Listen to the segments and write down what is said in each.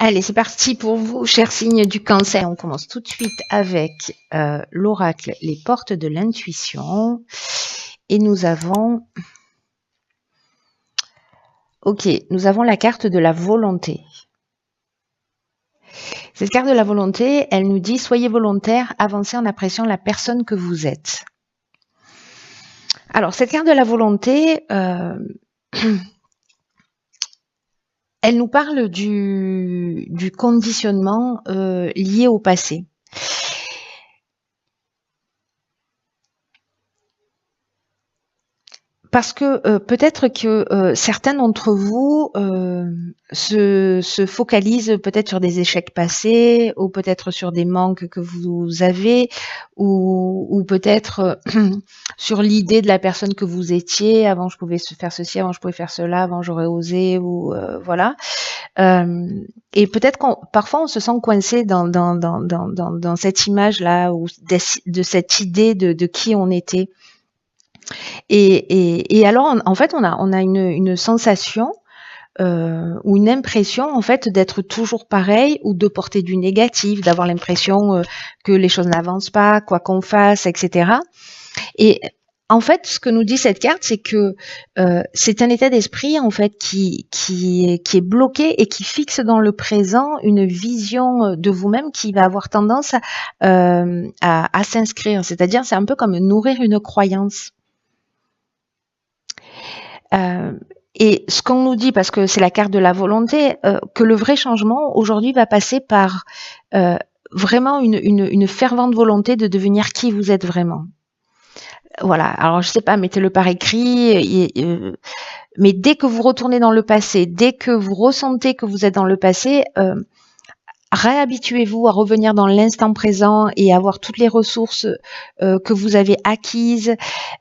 Allez, c'est parti pour vous, chers signes du Cancer. On commence tout de suite avec l'oracle, les portes de l'intuition. Et nous avons... Ok, nous avons la carte de la volonté. Cette carte de la volonté, elle nous dit « Soyez volontaire, avancez en appréciant la personne que vous êtes ». Alors, cette carte de la volonté... elle nous parle du conditionnement lié au passé. Parce que peut-être que certains d'entre vous se focalisent peut-être sur des échecs passés, ou peut-être sur des manques que vous avez, ou peut-être sur l'idée de la personne que vous étiez. Avant, je pouvais faire ceci, avant, je pouvais faire cela, avant, j'aurais osé, ou voilà. Et peut-être parfois on se sent coincé dans cette image-là, ou de cette idée de qui on était. Et alors, en fait, on a une sensation ou une impression, en fait, d'être toujours pareil ou de porter du négatif, d'avoir l'impression que les choses n'avancent pas, quoi qu'on fasse, etc. Et en fait, ce que nous dit cette carte, c'est que c'est un état d'esprit, en fait, qui est bloqué et qui fixe dans le présent une vision de vous-même qui va avoir tendance à s'inscrire. C'est-à-dire, c'est un peu comme nourrir une croyance. Et ce qu'on nous dit, parce que c'est la carte de la volonté, que le vrai changement aujourd'hui va passer par vraiment une fervente volonté de devenir qui vous êtes vraiment. Voilà, alors je sais pas, mettez-le par écrit, mais dès que vous retournez dans le passé, dès que vous ressentez que vous êtes dans le passé, réhabituez-vous à revenir dans l'instant présent et avoir toutes les ressources que vous avez acquises,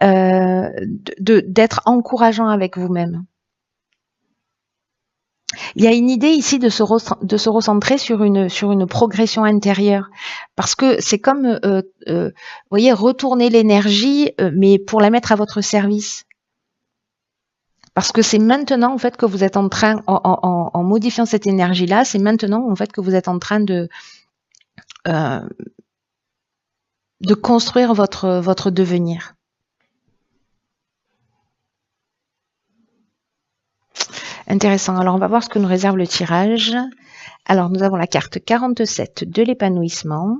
d'être encourageant avec vous-même. Il y a une idée ici de se recentrer sur une progression intérieure, parce que c'est comme, vous voyez, retourner l'énergie, mais pour la mettre à votre service. Parce que c'est maintenant, en fait, que vous êtes en train, en modifiant cette énergie-là, c'est maintenant, en fait, que vous êtes en train de construire votre devenir. Intéressant. Alors, on va voir ce que nous réserve le tirage. Alors, nous avons la carte 47 de l'épanouissement,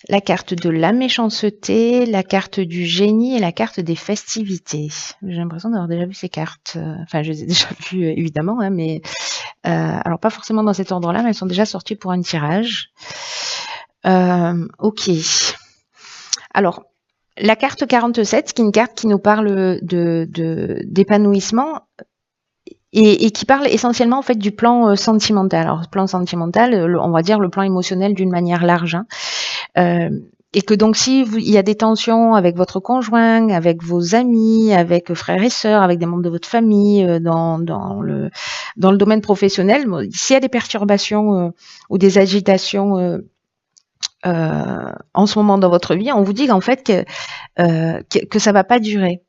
la carte de la méchanceté, la carte du génie et la carte des festivités. J'ai l'impression d'avoir déjà vu ces cartes. Enfin, je les ai déjà vues, évidemment, hein, mais alors pas forcément dans cet ordre-là, mais elles sont déjà sorties pour un tirage. Ok. Alors, la carte 47, qui est une carte qui nous parle d'épanouissement, et qui parle essentiellement en fait du plan sentimental. Alors, plan sentimental, on va dire le plan émotionnel d'une manière large. Hein. Et que donc, si il y a des tensions avec votre conjoint, avec vos amis, avec frères et sœurs, avec des membres de votre famille, dans le domaine professionnel, s'il y a des perturbations ou des agitations en ce moment dans votre vie, on vous dit qu'en fait que ça va pas durer.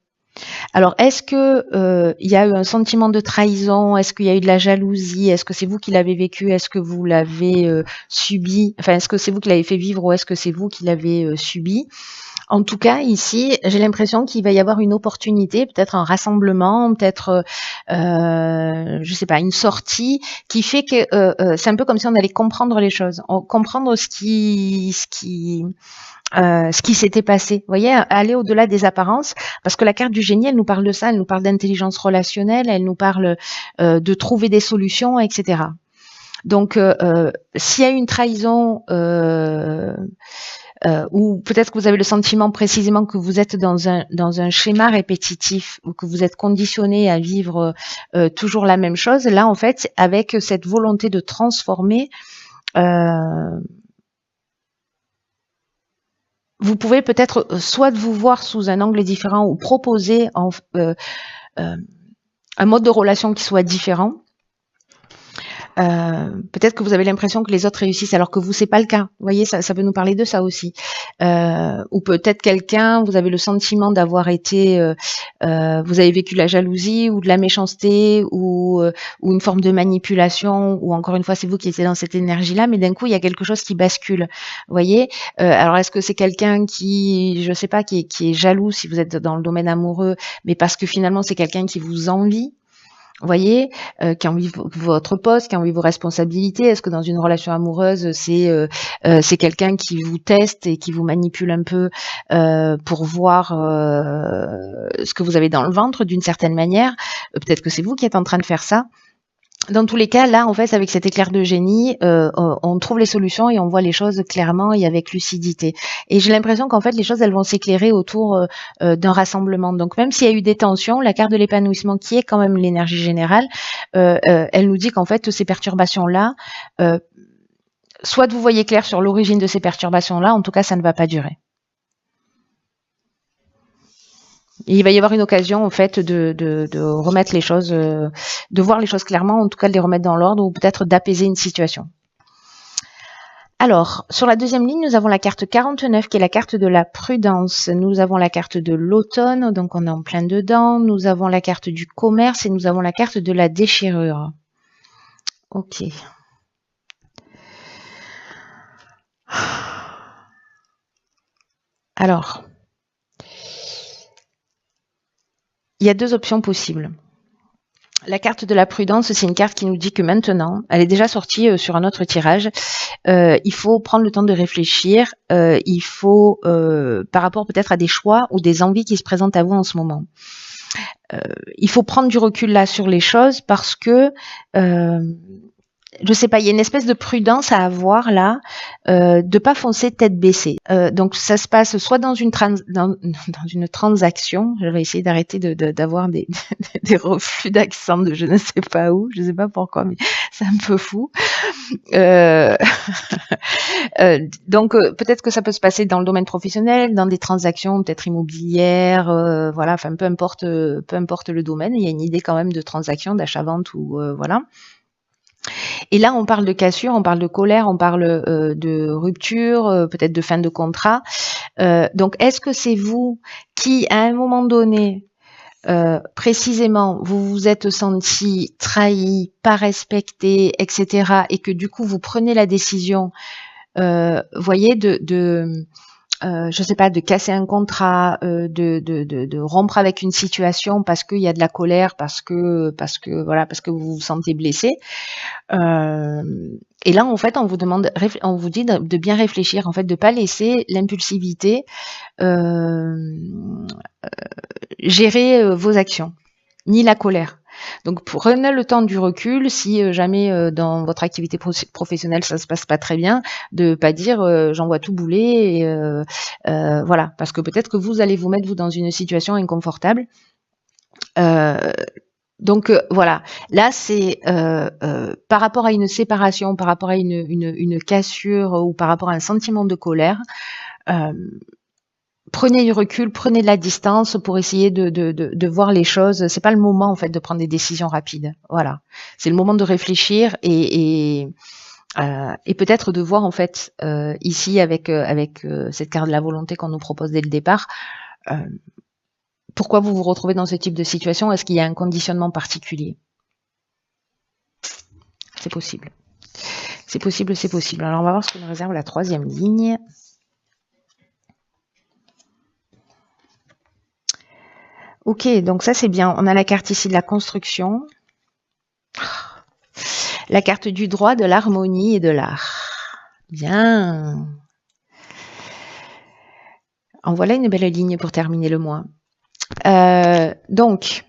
Alors, est-ce que il y a eu un sentiment de trahison? Est-ce qu'il y a eu de la jalousie? Est-ce que c'est vous qui l'avez vécu? Est-ce que vous l'avez subi? Enfin, est-ce que c'est vous qui l'avez fait vivre ou est-ce que c'est vous qui l'avez subi? En tout cas, ici, j'ai l'impression qu'il va y avoir une opportunité, peut-être un rassemblement, peut-être, je sais pas, une sortie qui fait que c'est un peu comme si on allait comprendre les choses, comprendre ce qui s'était passé. Vous voyez, aller au-delà des apparences, parce que la carte du génie, elle nous parle de ça, elle nous parle d'intelligence relationnelle, elle nous parle de trouver des solutions, etc. Donc, s'il y a une trahison, ou peut-être que vous avez le sentiment précisément que vous êtes dans un schéma répétitif, ou que vous êtes conditionné à vivre toujours la même chose, là, en fait, avec cette volonté de transformer, vous pouvez peut-être soit vous voir sous un angle différent ou proposer un mode de relation qui soit différent. Peut-être que vous avez l'impression que les autres réussissent alors que vous, c'est pas le cas. Vous voyez, ça peut nous parler de ça aussi. Ou peut-être quelqu'un, vous avez le sentiment d'avoir été, vous avez vécu la jalousie ou de la méchanceté ou une forme de manipulation, ou encore une fois, c'est vous qui étiez dans cette énergie-là, mais d'un coup, il y a quelque chose qui bascule. Vous voyez, alors est-ce que c'est quelqu'un qui, je sais pas, qui est jaloux si vous êtes dans le domaine amoureux, mais parce que finalement, c'est quelqu'un qui vous envie? Vous voyez, qui a envie de votre poste, qui a envie de vos responsabilités. Est-ce que dans une relation amoureuse, c'est quelqu'un qui vous teste et qui vous manipule un peu pour voir ce que vous avez dans le ventre d'une certaine manière? Peut-être que c'est vous qui êtes en train de faire ça. Dans tous les cas, là, en fait, avec cet éclair de génie, on trouve les solutions et on voit les choses clairement et avec lucidité. Et j'ai l'impression qu'en fait, les choses, elles vont s'éclairer autour d'un rassemblement. Donc, même s'il y a eu des tensions, la carte de l'épanouissement, qui est quand même l'énergie générale, elle nous dit qu'en fait, ces perturbations-là, soit vous voyez clair sur l'origine de ces perturbations-là, en tout cas, ça ne va pas durer. Et il va y avoir une occasion, en fait, de remettre les choses, de voir les choses clairement, en tout cas de les remettre dans l'ordre, ou peut-être d'apaiser une situation. Alors, sur la deuxième ligne, nous avons la carte 49, qui est la carte de la prudence. Nous avons la carte de l'automne, donc on est en plein dedans. Nous avons la carte du commerce et nous avons la carte de la déchirure. Ok. Alors, il y a deux options possibles. La carte de la prudence, c'est une carte qui nous dit que maintenant, elle est déjà sortie sur un autre tirage, il faut prendre le temps de réfléchir, il faut, par rapport peut-être à des choix ou des envies qui se présentent à vous en ce moment. Il faut prendre du recul là sur les choses parce que je sais pas, il y a une espèce de prudence à avoir là, de pas foncer tête baissée. Donc ça se passe soit dans une transaction. Je vais essayer d'arrêter d'avoir des reflux d'accent de je ne sais pas où, je sais pas pourquoi, mais c'est un peu fou. Donc peut-être que ça peut se passer dans le domaine professionnel, dans des transactions peut-être immobilières, voilà, enfin peu importe le domaine, il y a une idée quand même de transaction, d'achat-vente ou voilà. Et là, on parle de cassure, on parle de colère, on parle de rupture, peut-être de fin de contrat. Donc, est-ce que c'est vous qui, à un moment donné, précisément, vous vous êtes senti trahi, pas respecté, etc., et que du coup, vous prenez la décision, voyez, je sais pas, de casser un contrat, de rompre avec une situation parce qu'il y a de la colère, parce que vous vous sentez blessé. Et là, en fait, on vous dit de bien réfléchir, en fait, de pas laisser l'impulsivité gérer vos actions, ni la colère. Donc, prenez le temps du recul. Si jamais dans votre activité professionnelle ça se passe pas très bien, de pas dire j'envoie tout bouler. Et, voilà, parce que peut-être que vous allez vous mettre dans une situation inconfortable. Donc voilà, là c'est par rapport à une séparation, par rapport à une cassure ou par rapport à un sentiment de colère. Prenez du recul, prenez de la distance pour essayer de voir les choses. C'est pas le moment en fait de prendre des décisions rapides. Voilà, c'est le moment de réfléchir et peut-être de voir en fait ici avec cette carte de la volonté qu'on nous propose dès le départ. Pourquoi vous vous retrouvez dans ce type de situation? Est-ce qu'il y a un conditionnement particulier? C'est possible. C'est possible, c'est possible. Alors on va voir ce que nous réserve la troisième ligne. Ok, donc ça c'est bien. On a la carte ici de la construction, la carte du droit, de l'harmonie et de l'art. Bien. En voilà une belle ligne pour terminer le mois. Donc,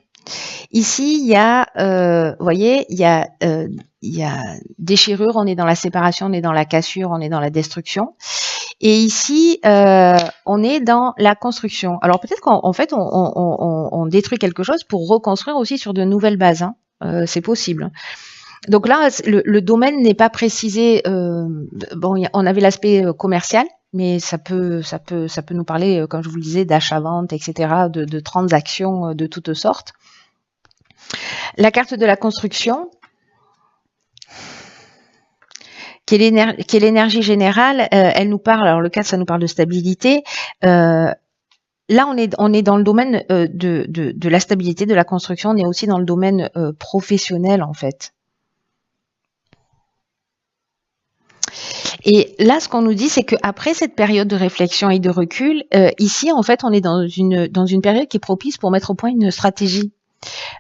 ici, il y a, vous voyez, il y a déchirure, on est dans la séparation, on est dans la cassure, on est dans la destruction. Et ici, on est dans la construction. Alors peut-être qu'en fait, on détruit quelque chose pour reconstruire aussi sur de nouvelles bases. Hein. C'est possible. Donc là, le domaine n'est pas précisé. Bon, on avait l'aspect commercial, mais ça peut nous parler, comme je vous le disais, d'achat-vente, etc., de transactions de toutes sortes. La carte de la construction. qui est l'énergie générale, elle nous parle, alors le 4, ça nous parle de stabilité. Là, on est dans le domaine de la stabilité, de la construction, on est aussi dans le domaine professionnel, en fait. Et là, ce qu'on nous dit, c'est qu'après cette période de réflexion et de recul, ici, en fait, on est dans une période qui est propice pour mettre au point une stratégie.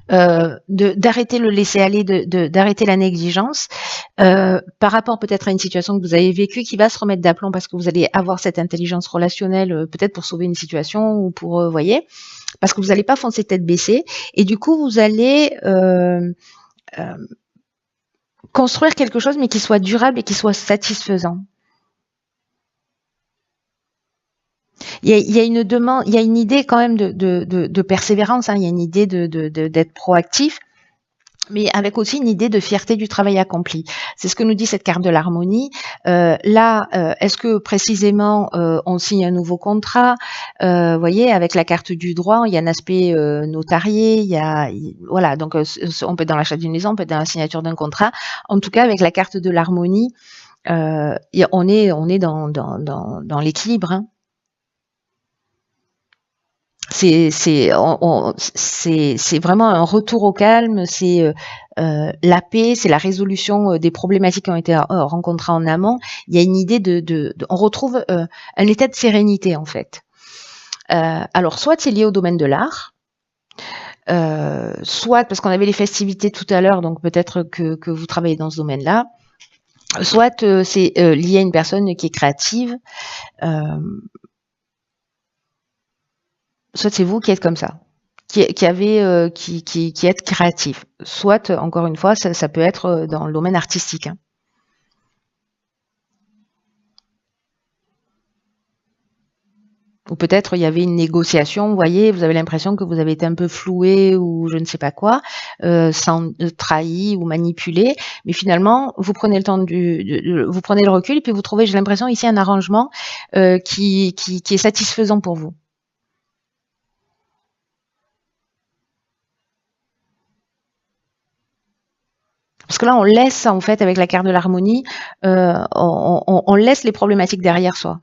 D'arrêter le laisser-aller, d'arrêter la négligence, par rapport peut-être à une situation que vous avez vécue qui va se remettre d'aplomb parce que vous allez avoir cette intelligence relationnelle, peut-être pour sauver une situation ou pour, voyez, parce que vous n'allez pas foncer tête baissée, et du coup, vous allez construire quelque chose, mais qui soit durable et qui soit satisfaisant. Il y a une demande, il y a une idée quand même de persévérance, hein, il y a une idée d'être proactif, mais avec aussi une idée de fierté du travail accompli. C'est ce que nous dit cette carte de l'harmonie. Là, est-ce que précisément on signe un nouveau contrat? Voyez, avec la carte du droit, il y a un aspect notarié, voilà, donc on peut être dans l'achat d'une maison, on peut être dans la signature d'un contrat. En tout cas, avec la carte de l'harmonie, on est dans l'équilibre, hein. C'est vraiment un retour au calme, c'est la paix, c'est la résolution des problématiques qui ont été rencontrées en amont. Il y a une idée on retrouve un état de sérénité en fait. Alors soit c'est lié au domaine de l'art, soit parce qu'on avait les festivités tout à l'heure, donc peut-être que vous travaillez dans ce domaine-là, soit c'est lié à une personne qui est créative. Soit c'est vous qui êtes comme ça, qui êtes créatif. Soit, encore une fois, ça peut être dans le domaine artistique, hein. Ou peut-être il y avait une négociation, vous voyez, vous avez l'impression que vous avez été un peu floué ou je ne sais pas quoi, sans trahi ou manipulé, mais finalement vous prenez le temps vous prenez le recul et puis vous trouvez, j'ai l'impression ici, un arrangement qui est satisfaisant pour vous. Parce que là, on laisse, en fait, avec la carte de l'harmonie, on laisse les problématiques derrière soi.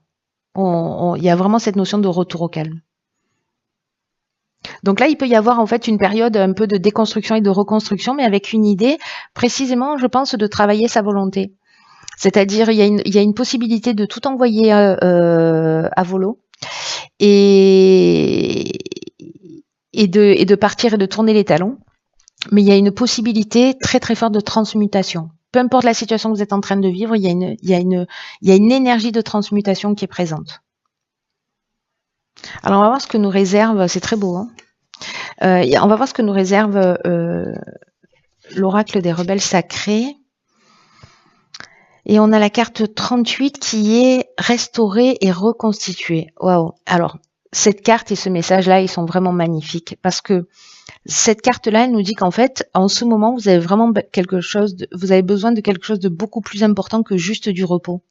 Il y a vraiment cette notion de retour au calme. Donc là, il peut y avoir en fait une période un peu de déconstruction et de reconstruction, mais avec une idée, précisément, je pense, de travailler sa volonté. C'est-à-dire, il y a une possibilité de tout envoyer à volo et de partir et de tourner les talons. Mais il y a une possibilité très très forte de transmutation. Peu importe la situation que vous êtes en train de vivre, il y a une énergie de transmutation qui est présente. Alors on va voir ce que nous réserve, c'est très beau, hein, on va voir ce que nous réserve l'oracle des rebelles sacrés. Et on a la carte 38 qui est restaurée et reconstituée. Waouh. Alors cette carte et ce message-là, ils sont vraiment magnifiques parce que cette carte-là, elle nous dit qu'en fait, en ce moment, vous avez vraiment vous avez besoin de quelque chose de beaucoup plus important que juste du repos.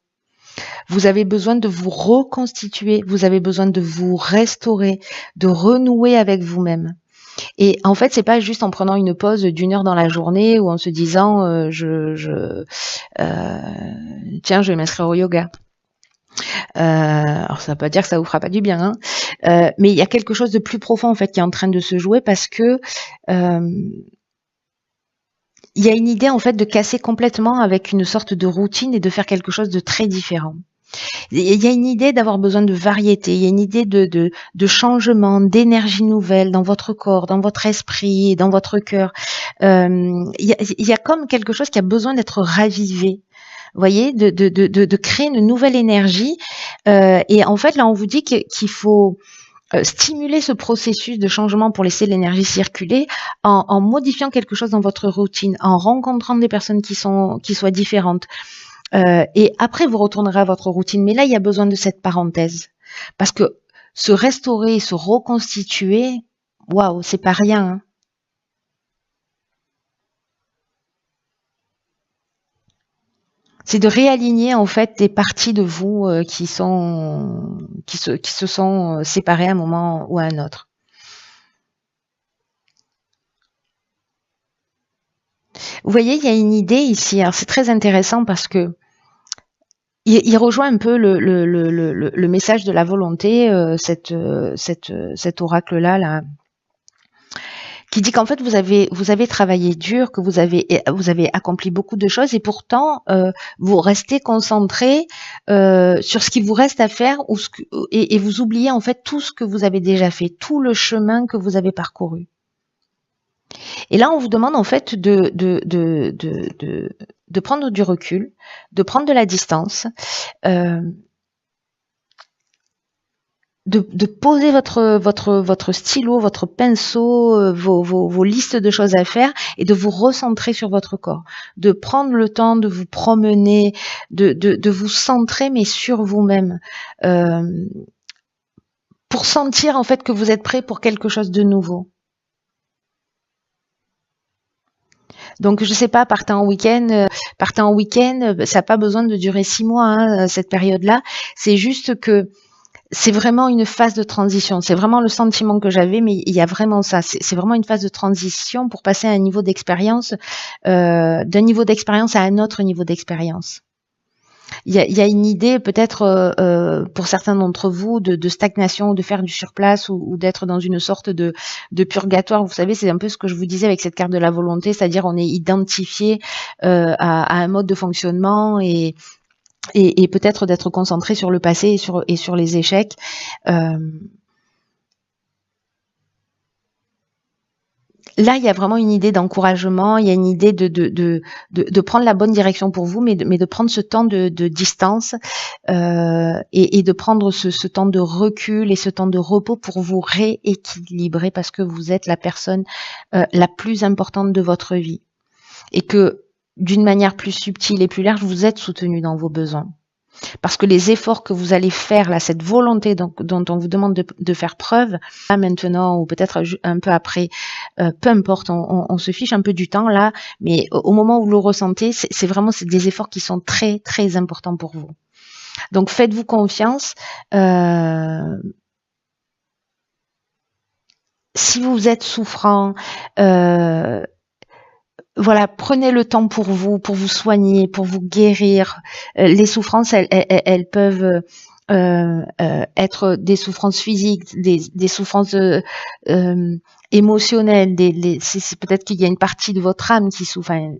Vous avez besoin de vous reconstituer, vous avez besoin de vous restaurer, de renouer avec vous-même. Et en fait, c'est pas juste en prenant une pause d'1 heure dans la journée ou en se disant tiens, je vais m'inscrire au yoga. Alors ça ne veut pas dire que ça vous fera pas du bien, hein. Mais il y a quelque chose de plus profond en fait qui est en train de se jouer parce que il y a une idée en fait de casser complètement avec une sorte de routine et de faire quelque chose de très différent. Il y a une idée d'avoir besoin de variété, il y a une idée de changement, d'énergie nouvelle dans votre corps, dans votre esprit, dans votre cœur. Il y a comme quelque chose qui a besoin d'être ravivé. Vous voyez, de créer une nouvelle énergie. Et en fait, là, on vous dit qu'il faut stimuler ce processus de changement pour laisser l'énergie circuler en modifiant quelque chose dans votre routine, en rencontrant des personnes qui soient différentes. Et après, vous retournerez à votre routine. Mais là, il y a besoin de cette parenthèse. Parce que se restaurer, se reconstituer, waouh, c'est pas rien, hein. C'est de réaligner en fait des parties de vous qui se sont séparées à un moment ou à un autre. Vous voyez, il y a une idée ici. Alors c'est très intéressant parce que il rejoint un peu le message de la volonté, cet oracle-là, là, qui dit qu'en fait vous avez travaillé dur, que vous avez accompli beaucoup de choses et pourtant vous restez concentré sur ce qui vous reste à faire et vous oubliez en fait tout ce que vous avez déjà fait, tout le chemin que vous avez parcouru. Et là on vous demande en fait de prendre du recul, de prendre de la distance. De poser votre stylo, votre pinceau, vos listes de choses à faire et de vous recentrer sur votre corps, de prendre le temps de vous promener, de vous centrer mais sur vous-même, pour sentir en fait que vous êtes prêt pour quelque chose de nouveau. Donc je sais pas, partez en week-end, ça n'a pas besoin de durer 6 mois, hein, cette période-là. C'est juste que c'est vraiment une phase de transition. C'est vraiment le sentiment que j'avais, mais il y a vraiment ça. C'est vraiment une phase de transition pour passer à un niveau d'expérience, d'un niveau d'expérience à un autre niveau d'expérience. Il y a une idée peut-être pour certains d'entre vous de stagnation, de faire du surplace ou d'être dans une sorte de purgatoire. Vous savez, c'est un peu ce que je vous disais avec cette carte de la volonté, c'est-à-dire on est identifié à un mode de fonctionnement et peut-être d'être concentré sur le passé et sur les échecs. Là, il y a vraiment une idée d'encouragement, il y a une idée de prendre la bonne direction pour vous, mais de prendre ce temps de distance et de prendre ce temps de recul et ce temps de repos pour vous rééquilibrer parce que vous êtes la personne la plus importante de votre vie et que d'une manière plus subtile et plus large, vous êtes soutenu dans vos besoins. Parce que les efforts que vous allez faire, là, cette volonté dont on vous demande de faire preuve, là maintenant ou peut-être un peu après, peu importe, on se fiche un peu du temps là, mais au moment où vous le ressentez, c'est vraiment des efforts qui sont très très importants pour vous. Donc faites-vous confiance. Si vous êtes souffrant, voilà, prenez le temps pour vous soigner, pour vous guérir. Les souffrances, elles peuvent être des souffrances physiques, des souffrances émotionnelles. C'est peut-être qu'il y a une partie de votre âme qui souffre, enfin,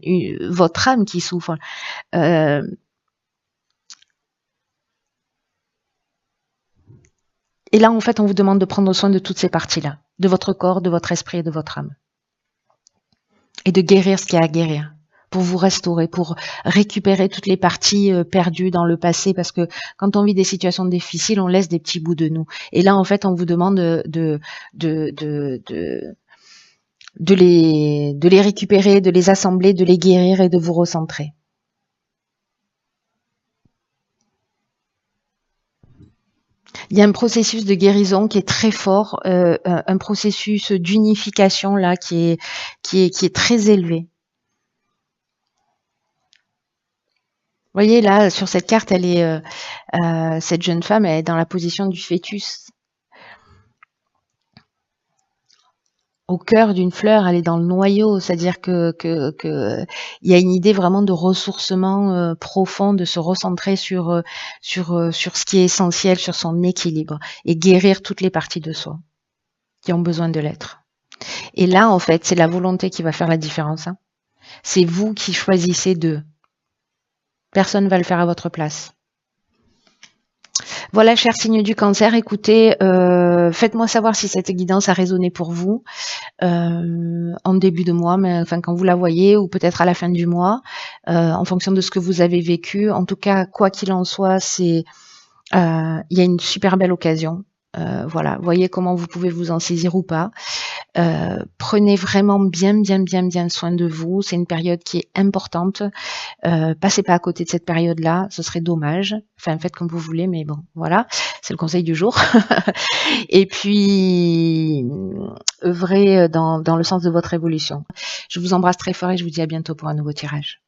votre âme qui souffre. Et là, en fait, on vous demande de prendre soin de toutes ces parties-là, de votre corps, de votre esprit et de votre âme. Et de guérir ce qu'il y a à guérir, pour vous restaurer, pour récupérer toutes les parties perdues dans le passé, parce que quand on vit des situations difficiles, on laisse des petits bouts de nous. Et là, en fait, on vous demande de les récupérer, de les assembler, de les guérir et de vous recentrer. Il y a un processus de guérison qui est très fort, un processus d'unification là qui est très élevé. Vous voyez là sur cette carte, elle est cette jeune femme, elle est dans la position du fœtus. Au cœur d'une fleur, elle est dans le noyau, c'est-à-dire que il y a une idée vraiment de ressourcement profond, de se recentrer sur ce qui est essentiel, sur son équilibre et guérir toutes les parties de soi qui ont besoin de l'être. Et là, en fait, c'est la volonté qui va faire la différence. Hein. C'est vous qui choisissez d'eux. Personne ne va le faire à votre place. Voilà, chers signes du cancer, écoutez, faites-moi savoir si cette guidance a résonné pour vous en début de mois, mais enfin quand vous la voyez, ou peut-être à la fin du mois, en fonction de ce que vous avez vécu. En tout cas, quoi qu'il en soit, il y a une super belle occasion. Voilà, voyez comment vous pouvez vous en saisir ou pas. Prenez vraiment bien soin de vous. C'est une période qui est importante. Passez pas à côté de cette période-là, ce serait dommage. Enfin, faites comme vous voulez, mais bon, voilà, c'est le conseil du jour. Et puis, œuvrez dans le sens de votre évolution. Je vous embrasse très fort et je vous dis à bientôt pour un nouveau tirage.